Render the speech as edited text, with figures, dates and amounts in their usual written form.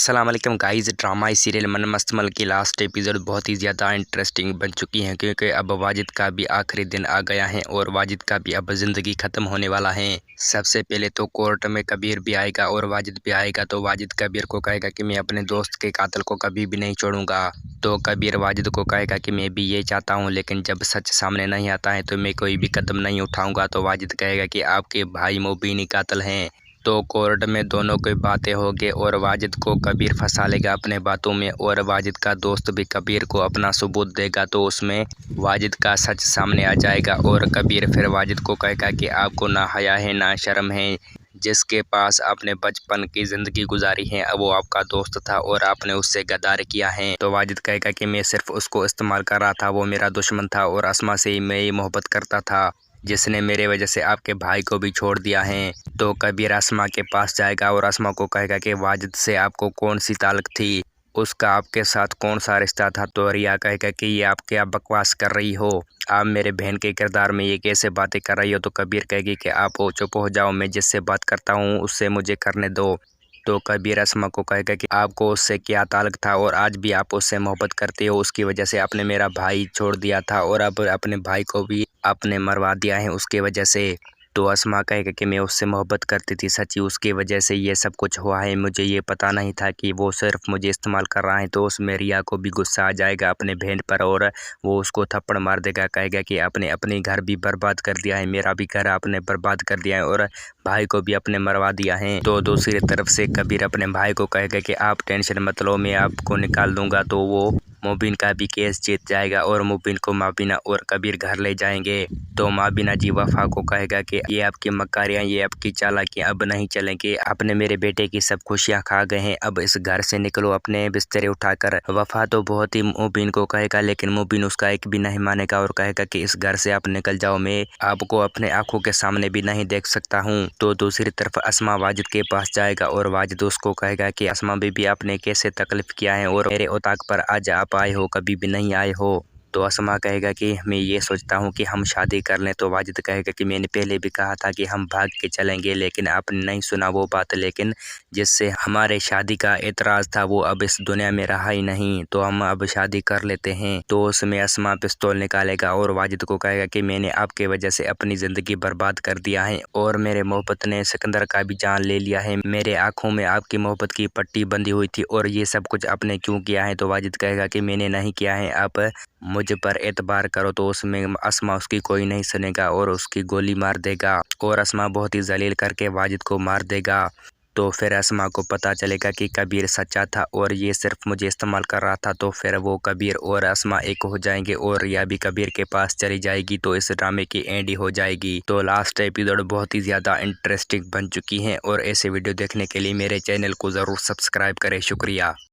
अस्सलाम वालेकुम guys. Drama serial मन मस्तमल की लास्ट एपिसोड बहुत ही ज़्यादा इंटरेस्टिंग बन चुकी है, क्योंकि अब वाजिद का भी आखिरी दिन आ गया है और वाजिद का भी अब ज़िंदगी ख़त्म होने वाला है। सबसे पहले तो कोर्ट में कबीर भी आएगा और वाजिद भी आएगा, तो वाजिद कबीर को कहेगा कि मैं अपने दोस्त के कातिल को कभी भी नहीं छोड़ूंगा। तो कबीर वाजिद को कहेगा कि मैं भी ये चाहता हूँ, लेकिन जब सच सामने नहीं आता है तो मैं कोई भी कदम नहीं उठाऊंगा। तो वाजिद कहेगा कि आपके भाई मुबीन ही कातिल हैं। तो कोर्ट में दोनों की बातें होगी और वाजिद को कबीर फंसा लेगा अपने बातों में, और वाजिद का दोस्त भी कबीर को अपना सबूत देगा, तो उसमें वाजिद का सच सामने आ जाएगा। और कबीर फिर वाजिद को कहेगा कि आपको ना हया है ना शर्म है, जिसके पास आपने बचपन की ज़िंदगी गुजारी है अब वो आपका दोस्त था और आपने उससे गद्दारी किया है। तो वाजिद कहेगा कि मैं सिर्फ उसको इस्तेमाल कर रहा था, वो मेरा दुश्मन था और अस्मा से ही मैं ही मोहब्बत करता था, जिसने मेरे वजह से आपके भाई को भी छोड़ दिया है। तो कबीर अस्मा के पास जाएगा और अस्मा को कहेगा कि वाजिद से आपको कौन सी ताल्लुक थी, उसका आपके साथ कौन सा रिश्ता था। तो रिया कहेगा कि ये आप क्या बकवास कर रही हो, आप मेरे बहन के किरदार में ये कैसे बातें कर रही हो। तो कबीर कहेगी कि आप चुप हो जाओ, मैं जिससे बात करता हूँ उससे मुझे करने दो। तो कबीर अस्मा को कहेगा कि आपको उससे क्या ताल्लुक था और आज भी आप उससे मोहब्बत करते हो, उसकी वजह से आपने मेरा भाई छोड़ दिया था और अब अपने भाई को भी आपने मरवा दिया है उसके वजह से। तो अस्मा कहेगा कि मैं उससे मोहब्बत करती थी, सच्ची उसकी वजह से ये सब कुछ हुआ है, मुझे ये पता नहीं था कि वो सिर्फ मुझे इस्तेमाल कर रहा है। तो उसमें रिया को भी गुस्सा आ जाएगा अपने बहन पर और वो उसको थप्पड़ मार देगा, कहेगा कि आपने अपने घर भी बर्बाद कर दिया है, मेरा भी घर आपने बर्बाद कर दिया है और भाई को भी अपने मरवा दिया है। तो दूसरी तरफ से कबीर अपने भाई को कहेगा कि आप टेंशन मत लो, मैं आपको निकाल दूंगा। तो वो मुबीन का भी केस जीत जाएगा और मुबीन को माबीना और कबीर घर ले जाएंगे। तो माबीना जी वफ़ा को कहेगा कि ये आपकी मक्कारियाँ, ये आपकी चालाकियाँ अब नहीं चलेंगी, आपने मेरे बेटे की सब खुशियाँ खा गए हैं, अब इस घर से निकलो अपने बिस्तरे उठाकर। वफ़ा तो बहुत ही मुबीन को कहेगा, लेकिन मुबीन उसका एक भी नहीं मानेगा और कहेगा कि इस घर से आप निकल जाओ, मैं आपको अपने आंखों के सामने भी नहीं देख सकता हूँ। तो दूसरी तरफ अस्मा वाजिद के पास जाएगा और वाजिद उसको कहेगा कि अस्मा बीबी आपने कैसे तकलीफ किया है और मेरे औताक पर आज आप आए हो, कभी भी नहीं आए हो। तो अस्मा कहेगा कि मैं ये सोचता हूँ कि हम शादी कर लें। तो वाजिद कहेगा कि मैंने पहले भी कहा था कि हम भाग के चलेंगे, लेकिन आपने नहीं सुना वो बात, लेकिन जिससे हमारे शादी का एतराज़ था वो अब इस दुनिया में रहा ही नहीं, तो हम अब शादी कर लेते हैं। तो उसमें अस्मा पिस्तौल निकालेगा और वाजिद को कहेगा कि मैंने आपके वजह से अपनी ज़िंदगी बर्बाद कर दिया है और मेरे मोहब्बत ने सिकंदर का भी जान ले लिया है, मेरे आँखों में आपकी मोहब्बत की पट्टी बंधी हुई थी और ये सब कुछ आपने क्यों किया है। तो वाजिद कहेगा कि मैंने नहीं किया है, आप मुझ पर एतबार करो। तो उसमें अस्मा उसकी कोई नहीं सुनेगा और उसकी गोली मार देगा और अस्मा बहुत ही जलील करके वाजिद को मार देगा। तो फिर अस्मा को पता चलेगा कि कबीर सच्चा था और ये सिर्फ मुझे इस्तेमाल कर रहा था। तो फिर वो कबीर और अस्मा एक हो जाएंगे और रिया भी कबीर के पास चली जाएगी। तो इस ड्रामे की एंड ही हो जाएगी। तो लास्ट एपिसोड बहुत ही ज़्यादा इंटरेस्टिंग बन चुकी है और ऐसे वीडियो देखने के लिए मेरे चैनल को ज़रूर सब्सक्राइब करें। शुक्रिया।